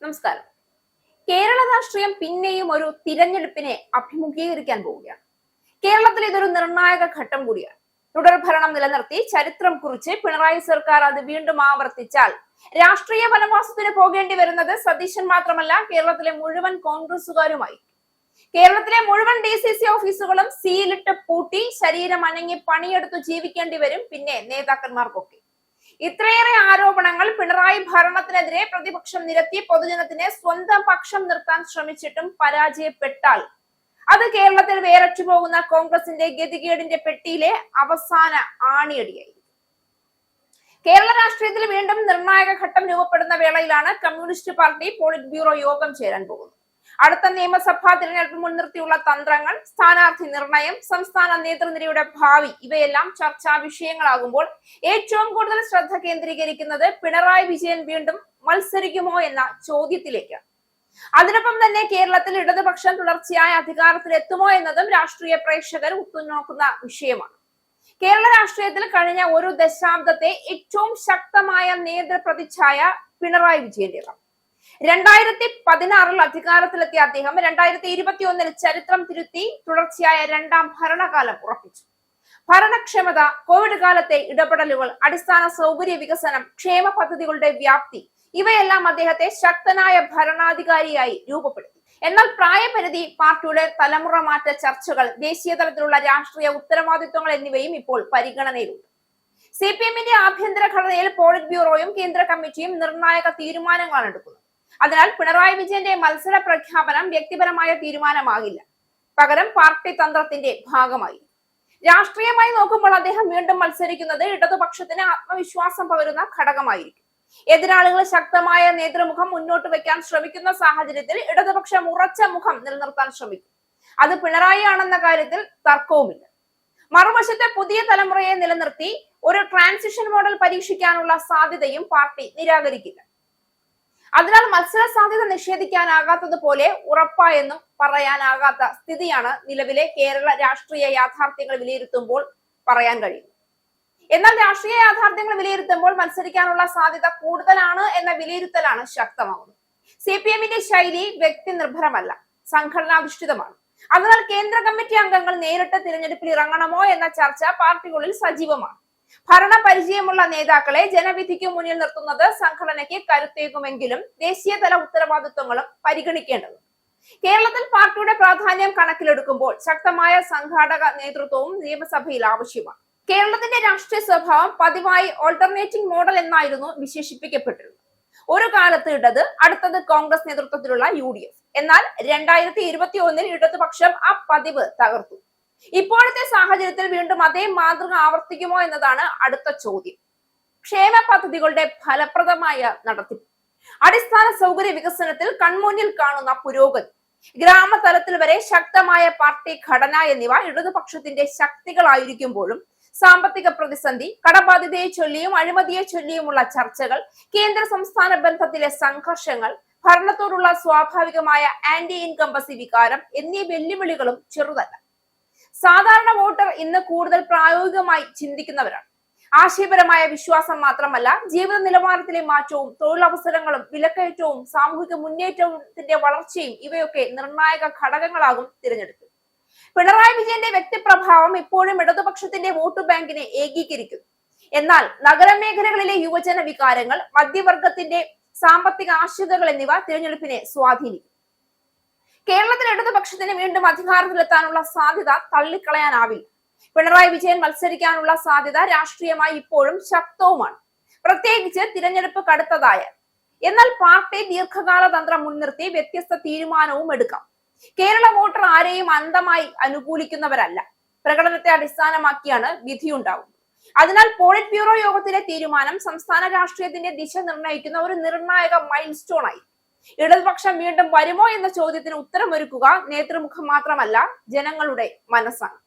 നമസ്കാരം. കേരള രാഷ്ട്രീയം പിന്നെയും ഒരു തിരഞ്ഞെടുപ്പിനെ അഭിമുഖീകരിക്കാൻ പോവുകയാണ്. കേരളത്തിൽ ഇതൊരു നിർണായക ഘട്ടം കൂടിയാണ്. തുടർഭരണം നിലനിർത്തി ചരിത്രം കുറിച്ച് പിണറായി സർക്കാർ അത് വീണ്ടും ആവർത്തിച്ചാൽ രാഷ്ട്രീയ വനവാസത്തിന് പോകേണ്ടി വരുന്നത് സതീശൻ മാത്രമല്ല, കേരളത്തിലെ മുഴുവൻ കോൺഗ്രസുകാരുമായി. കേരളത്തിലെ മുഴുവൻ DCC ഓഫീസുകളും സീലിട്ട് പൂട്ടി ശരീരം അനങ്ങി പണിയെടുത്തു ജീവിക്കേണ്ടി വരും പിന്നെ നേതാക്കന്മാർക്കൊക്കെ. ഇത്രയേറെ ആരോപണങ്ങൾ പിണറായി ഭരണത്തിനെതിരെ പ്രതിപക്ഷം നിരത്തി പൊതുജനത്തിനെ സ്വന്തം പക്ഷം നിർത്താൻ ശ്രമിച്ചിട്ടും പരാജയപ്പെട്ടാൽ അത് കേരളത്തിൽ വേരറ്റു പോകുന്ന കോൺഗ്രസിന്റെ ഗതികേടിന്റെ പെട്ടിയിലെ അവസാന ആണിയടിയായി. കേരള രാഷ്ട്രീയത്തിൽ വീണ്ടും നിർണായക ഘട്ടം രൂപപ്പെടുന്ന വേളയിലാണ് കമ്മ്യൂണിസ്റ്റ് പാർട്ടി പോളിറ്റ് ബ്യൂറോ യോഗം ചേരാൻ പോകുന്നത്. അടുത്ത നിയമസഭാ തിരഞ്ഞെടുപ്പ് മുൻനിർത്തിയുള്ള തന്ത്രങ്ങൾ, സ്ഥാനാർത്ഥി നിർണയം, സംസ്ഥാന നേതൃനിരയുടെ ഭാവി ഇവയെല്ലാം ചർച്ചാ വിഷയങ്ങളാകുമ്പോൾ ഏറ്റവും കൂടുതൽ ശ്രദ്ധ കേന്ദ്രീകരിക്കുന്നത് പിണറായി വിജയൻ വീണ്ടും മത്സരിക്കുമോ എന്ന ചോദ്യത്തിലേക്ക്. അതിനൊപ്പം തന്നെ കേരളത്തിൽ ഇടതുപക്ഷം തുടർച്ചയായ അധികാരത്തിൽ എത്തുമോ എന്നതും രാഷ്ട്രീയ പ്രേക്ഷകർ ഉറ്റുനോക്കുന്ന വിഷയമാണ്. കേരള രാഷ്ട്രീയത്തിൽ കഴിഞ്ഞ ഒരു ദശാബ്ദത്തെ ഏറ്റവും ശക്തമായ നേതൃപ്രതിച്ഛായ പിണറായി വിജയന്റേതാണ്. 2016 അധികാരത്തിലെത്തിയ അദ്ദേഹം 2021 ചരിത്രം തിരുത്തി തുടർച്ചയായ രണ്ടാം ഭരണകാലം ഉറപ്പിച്ചു. ഭരണക്ഷമത, കോവിഡ് കാലത്തെ ഇടപെടലുകൾ, അടിസ്ഥാന സൗകര്യ വികസനം, ക്ഷേമ പദ്ധതികളുടെ വ്യാപ്തി ഇവയെല്ലാം അദ്ദേഹത്തെ ശക്തനായ ഭരണാധികാരിയായി രൂപപ്പെടുത്തി. എന്നാൽ പ്രായപരിധി, പാർട്ടിയുടെ തലമുറ മാറ്റ ചർച്ചകൾ, ദേശീയ തലത്തിലുള്ള രാഷ്ട്രീയ ഉത്തരവാദിത്വങ്ങൾ എന്നിവയും ഇപ്പോൾ പരിഗണനയിലുണ്ട്. CPM-ന്റെ ആഭ്യന്തര ഘടനയിൽ പോളിറ്റ് ബ്യൂറോയും കേന്ദ്ര കമ്മിറ്റിയും നിർണായക തീരുമാനങ്ങളാണ് എടുക്കുന്നത്. അതിനാൽ പിണറായി വിജയന്റെ മത്സര പ്രഖ്യാപനം വ്യക്തിപരമായ തീരുമാനമാകില്ല, പകരം പാർട്ടി തന്ത്രത്തിന്റെ ഭാഗമായി. രാഷ്ട്രീയമായി നോക്കുമ്പോൾ അദ്ദേഹം വീണ്ടും മത്സരിക്കുന്നത് ഇടതുപക്ഷത്തിന് ആത്മവിശ്വാസം പകരുന്ന ഘടകമായിരിക്കും. എതിരാളികൾ ശക്തമായ നേതൃമുഖം മുന്നോട്ട് വെക്കാൻ ശ്രമിക്കുന്ന സാഹചര്യത്തിൽ ഇടതുപക്ഷം ഉറച്ച മുഖം നിലനിർത്താൻ ശ്രമിക്കും. അത് പിണറായി ആണെന്ന കാര്യത്തിൽ തർക്കവുമില്ല. മറുവശത്തെ പുതിയ തലമുറയെ നിലനിർത്തി ഒരു ട്രാൻസിഷൻ മോഡൽ പരീക്ഷിക്കാനുള്ള സാധ്യതയും പാർട്ടി നിരാകരിക്കില്ല. അതിനാൽ മത്സര സാധ്യത നിഷേധിക്കാനാകാത്തതുപോലെ ഉറപ്പായെന്നും പറയാനാകാത്ത സ്ഥിതിയാണ് നിലവിലെ കേരള രാഷ്ട്രീയ യാഥാർത്ഥ്യങ്ങൾ വിലയിരുത്തുമ്പോൾ പറയാൻ കഴിയുന്നത്. എന്നാൽ രാഷ്ട്രീയ യാഥാർത്ഥ്യങ്ങൾ വിലയിരുത്തുമ്പോൾ മത്സരിക്കാനുള്ള സാധ്യത കൂടുതലാണ് എന്ന വിലയിരുത്തലാണ് ശക്തമാകുന്നത്. CPM-ന്റെ ശൈലി വ്യക്തി നിർഭരമല്ല, സംഘടനാധിഷ്ഠിതമാണ്. അതിനാൽ കേന്ദ്ര കമ്മിറ്റി അംഗങ്ങൾ നേരിട്ട് തിരഞ്ഞെടുപ്പിൽ ഇറങ്ങണമോ എന്ന ചർച്ച പാർട്ടികളിൽ സജീവമാണ്. ഭരണപരിചയമുള്ള നേതാക്കളെ ജനവിധിക്ക് മുന്നിൽ നിർത്തുന്നത് സംഘടനയ്ക്ക് കരുത്തേകുമെങ്കിലും ദേശീയതല ഉത്തരവാദിത്വങ്ങളും പരിഗണിക്കേണ്ടതുണ്ട്. കേരളത്തിൽ പാർട്ടിയുടെ പ്രാധാന്യം കണക്കിലെടുക്കുമ്പോൾ ശക്തമായ സംഘാടക നേതൃത്വവും നിയമസഭയിൽ ആവശ്യമാണ്. കേരളത്തിന്റെ രാഷ്ട്രീയ സ്വഭാവം പതിവായി ഓൾട്ടർനേറ്റിംഗ് മോഡൽ എന്നായിരുന്നു വിശേഷിപ്പിക്കപ്പെട്ടിരുന്നത്. ഒരു കാലത്ത് ഇടത്, അടുത്തത് കോൺഗ്രസ് നേതൃത്വത്തിലുള്ള UDF. എന്നാൽ 2021 ഇടതുപക്ഷം ആ പതിവ് തകർത്തു. ഇപ്പോഴത്തെ സാഹചര്യത്തിൽ വീണ്ടും അതേ മാതൃക ആവർത്തിക്കുമോ എന്നതാണ് അടുത്ത ചോദ്യം. ക്ഷേമ പദ്ധതികളുടെ ഫലപ്രദമായ നടത്തിപ്പ്, അടിസ്ഥാന സൗകര്യ വികസനത്തിൽ കൺമുന്നിൽ കാണുന്ന പുരോഗതി, ഗ്രാമതലത്തിൽ വരെ ശക്തമായ പാർട്ടി ഘടന എന്നിവ ഇടതുപക്ഷത്തിന്റെ ശക്തികളായിരിക്കുമ്പോഴും സാമ്പത്തിക പ്രതിസന്ധി, കടബാധ്യതയെ ചൊല്ലിയും അഴിമതിയെ ചൊല്ലിയുമുള്ള ചർച്ചകൾ, കേന്ദ്ര സംസ്ഥാന ബന്ധത്തിലെ സംഘർഷങ്ങൾ, ഭരണത്തോടുള്ള സ്വാഭാവികമായ ആന്റി ഇൻകംബസി വികാരം എന്നീ വെല്ലുവിളികളും ചെറുതല്ല. സാധാരണ വോട്ടർ ഇന്ന് കൂടുതൽ പ്രായോഗികമായി ചിന്തിക്കുന്നവരാണ്. ആശയപരമായ വിശ്വാസം മാത്രമല്ല, ജീവിത നിലവാരത്തിലെ മാറ്റവും തൊഴിലവസരങ്ങളും വിലക്കയറ്റവും സാമൂഹിക മുന്നേറ്റത്തിന്റെ വളർച്ചയും ഇവയൊക്കെ നിർണായക ഘടകങ്ങളാകും തിരഞ്ഞെടുപ്പ്. പിണറായി വിജയന്റെ വ്യക്തിപ്രഭാവം ഇപ്പോഴും ഇടതുപക്ഷത്തിന്റെ വോട്ട് ബാങ്കിനെ ഏകീകരിക്കുന്നു. എന്നാൽ നഗരമേഖലകളിലെ യുവജന വികാരങ്ങൾ, മധ്യവർഗത്തിന്റെ സാമ്പത്തിക ആശങ്കകൾ എന്നിവ തിരഞ്ഞെടുപ്പിനെ സ്വാധീനിക്കും. കേരളത്തിൽ ഇടതുപക്ഷത്തിന് വീണ്ടും അധികാരത്തിലെത്താനുള്ള സാധ്യത തള്ളിക്കളയാനാവില്ല. പിണറായി വിജയൻ മത്സരിക്കാനുള്ള സാധ്യത രാഷ്ട്രീയമായി ഇപ്പോഴും ശക്തവുമാണ്, പ്രത്യേകിച്ച് തിരഞ്ഞെടുപ്പ് കടുത്തതായ. എന്നാൽ പാർട്ടി ദീർഘകാല തന്ത്രം മുൻനിർത്തി വ്യത്യസ്ത തീരുമാനവും എടുക്കാം. കേരള വോട്ടർ ആരെയും അന്ധമായി അനുകൂലിക്കുന്നവരല്ല, പ്രകടനത്തെ അടിസ്ഥാനമാക്കിയാണ് വിധിയുണ്ടാവുന്നത്. അതിനാൽ പോളിറ്റ് ബ്യൂറോ യോഗത്തിലെ തീരുമാനം സംസ്ഥാന രാഷ്ട്രീയത്തിന്റെ ദിശ നിർണ്ണയിക്കുന്ന ഒരു നിർണായക മൈൽ സ്റ്റോൺ ആയി. ഇടതുപക്ഷം വീണ്ടും വരുമോ എന്ന ചോദ്യത്തിന് ഉത്തരമൊരുക്കുക നേതൃമുഖം മാത്രമല്ല, ജനങ്ങളുടെ മനസ്സാണ്.